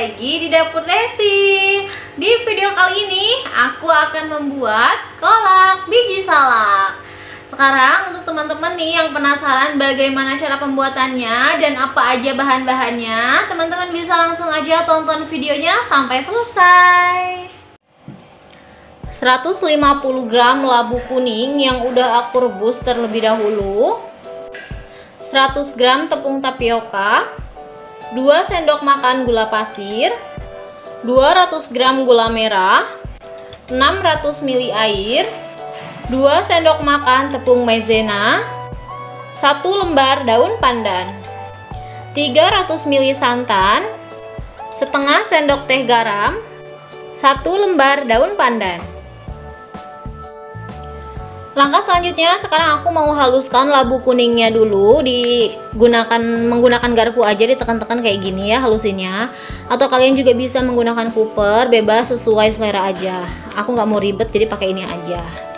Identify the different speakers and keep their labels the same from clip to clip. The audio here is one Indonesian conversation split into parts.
Speaker 1: lagi di dapur Lesti. Di video kali ini aku akan membuat kolak biji salak. Sekarang untuk teman-teman nih yang penasaran bagaimana cara pembuatannya dan apa aja bahan-bahannya, teman-teman bisa langsung aja tonton videonya sampai selesai. 150 gram labu kuning yang udah aku rebus terlebih dahulu, 100 gram tepung tapioka, 2 sendok makan gula pasir, 200 gram gula merah, 600 ml air, 2 sendok makan tepung maizena, 1 lembar daun pandan, 300 ml santan, setengah sendok teh garam, 1 lembar daun pandan. Langkah selanjutnya, sekarang aku mau haluskan labu kuningnya dulu. Menggunakan garpu aja, ditekan-tekan kayak gini ya halusinnya. Atau kalian juga bisa menggunakan cooper, bebas sesuai selera aja. Aku nggak mau ribet jadi pakai ini aja.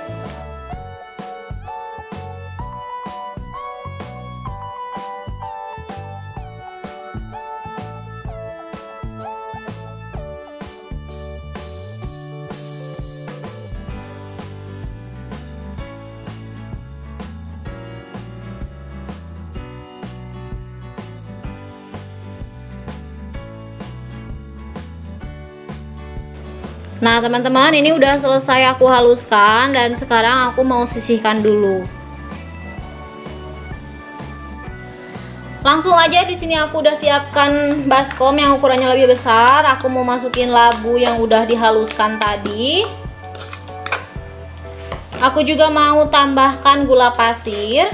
Speaker 1: Nah teman-teman, ini udah selesai aku haluskan dan sekarang aku mau sisihkan dulu. Langsung aja di sini aku udah siapkan baskom yang ukurannya lebih besar. Aku mau masukin labu yang udah dihaluskan tadi. Aku juga mau tambahkan gula pasir.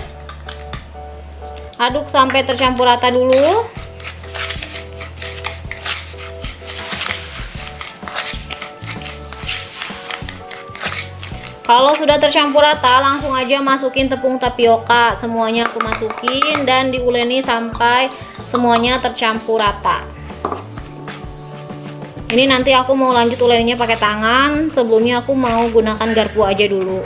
Speaker 1: Aduk sampai tercampur rata dulu. Kalau sudah tercampur rata, langsung aja masukin tepung tapioka. Semuanya aku masukin dan diuleni sampai semuanya tercampur rata. Ini nanti aku mau lanjut uleninya pakai tangan. Sebelumnya aku mau gunakan garpu aja dulu.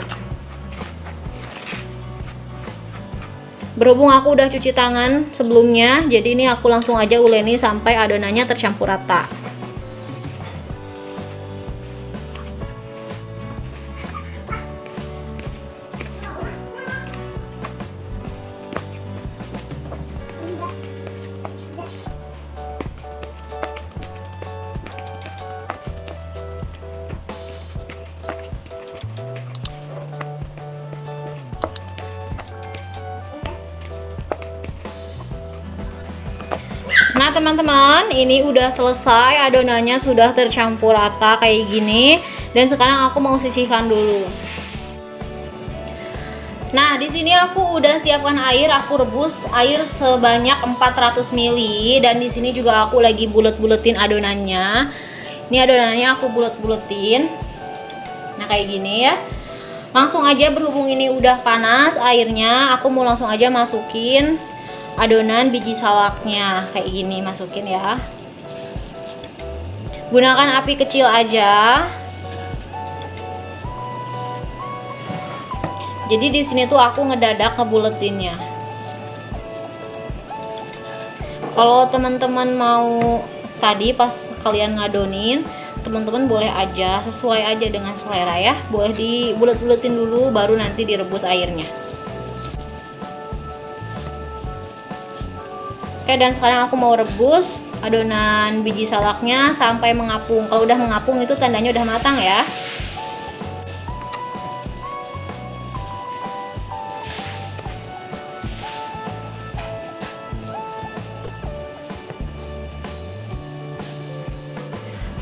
Speaker 1: Berhubung aku udah cuci tangan sebelumnya, jadi ini aku langsung aja uleni sampai adonannya tercampur rata. Nah teman-teman, ini udah selesai, adonannya sudah tercampur rata kayak gini. Dan sekarang aku mau sisihkan dulu. Nah di sini aku udah siapkan air, aku rebus air sebanyak 400 ml. Dan di sini juga aku lagi bulet-buletin adonannya. Ini adonannya aku bulet-buletin. Nah kayak gini ya. Langsung aja, berhubung ini udah panas airnya, aku mau langsung aja masukin adonan biji salaknya kayak gini, masukin ya. Gunakan api kecil aja. Jadi di sini tuh aku ngedadak ngebuletinnya. Kalau teman-teman mau tadi pas kalian ngadonin, teman-teman boleh aja sesuai aja dengan selera ya. Boleh dibulet-buletin dulu baru nanti direbus airnya. Oke, dan sekarang aku mau rebus adonan biji salaknya sampai mengapung. Kalau udah mengapung itu tandanya udah matang ya.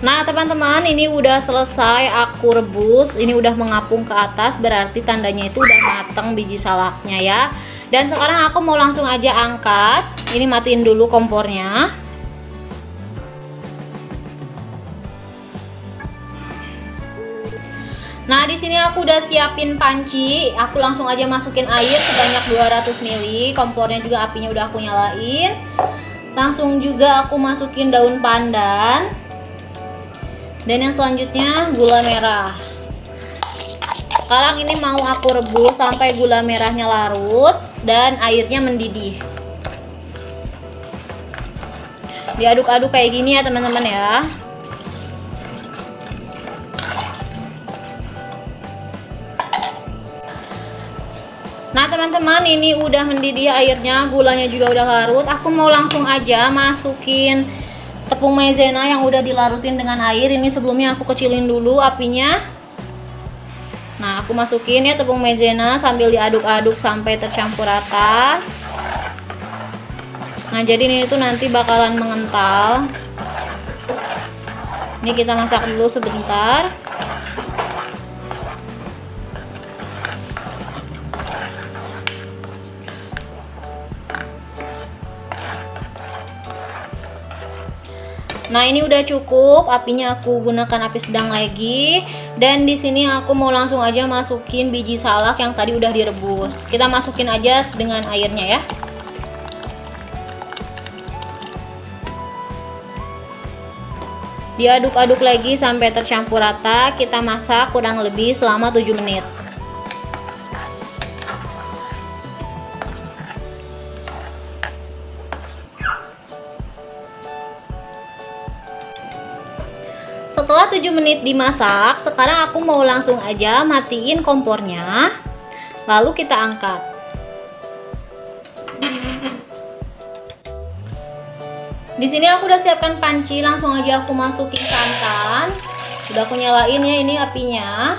Speaker 1: Nah teman-teman, ini udah selesai aku rebus. Ini udah mengapung ke atas, berarti tandanya itu udah matang biji salaknya ya. Dan sekarang aku mau langsung aja angkat. Ini matiin dulu kompornya. Nah di sini aku udah siapin panci. Aku langsung aja masukin air sebanyak 200 ml. Kompornya juga apinya udah aku nyalain. Langsung juga aku masukin daun pandan. Dan yang selanjutnya gula merah. Sekarang ini mau aku rebus sampai gula merahnya larut dan airnya mendidih. Diaduk-aduk kayak gini ya teman-teman ya. Nah teman-teman, ini udah mendidih airnya, gulanya juga udah larut. Aku mau langsung aja masukin tepung maizena yang udah dilarutin dengan air. Ini sebelumnya aku kecilin dulu apinya. Nah aku masukin ya tepung maizena sambil diaduk-aduk sampai tercampur rata. Nah jadi ini tuh nanti bakalan mengental. Ini kita masak dulu sebentar. Nah ini udah cukup, apinya aku gunakan api sedang lagi. Dan di sini aku mau langsung aja masukin biji salak yang tadi udah direbus. Kita masukin aja dengan airnya ya. Diaduk-aduk lagi sampai tercampur rata. Kita masak kurang lebih selama 7 menit. Setelah 7 menit dimasak, sekarang aku mau langsung aja matiin kompornya. Lalu kita angkat. Di sini aku udah siapkan panci, langsung aja aku masukin santan. Udah aku nyalain ya ini apinya.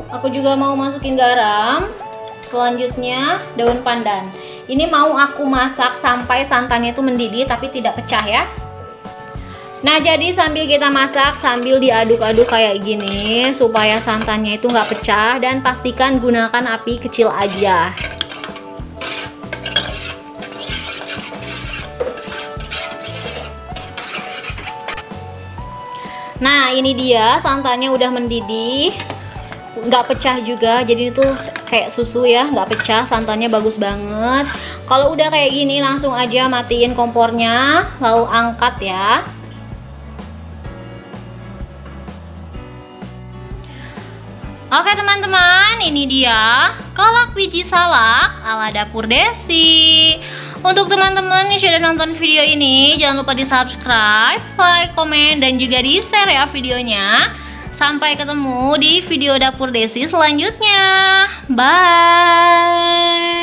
Speaker 1: Aku juga mau masukin garam. Selanjutnya daun pandan. Ini mau aku masak sampai santannya itu mendidih tapi tidak pecah ya. Nah jadi sambil kita masak, sambil diaduk-aduk kayak gini supaya santannya itu nggak pecah, dan pastikan gunakan api kecil aja. Nah ini dia santannya udah mendidih, nggak pecah juga, jadi itu kayak susu ya, nggak pecah, santannya bagus banget. Kalau udah kayak gini langsung aja matiin kompornya, lalu angkat ya. Oke teman-teman, ini dia kolak biji salak ala Dapur Desi. Untuk teman-teman yang sudah nonton video ini, jangan lupa di subscribe, like, komen, dan juga di share ya videonya. Sampai ketemu di video Dapur Desi selanjutnya. Bye.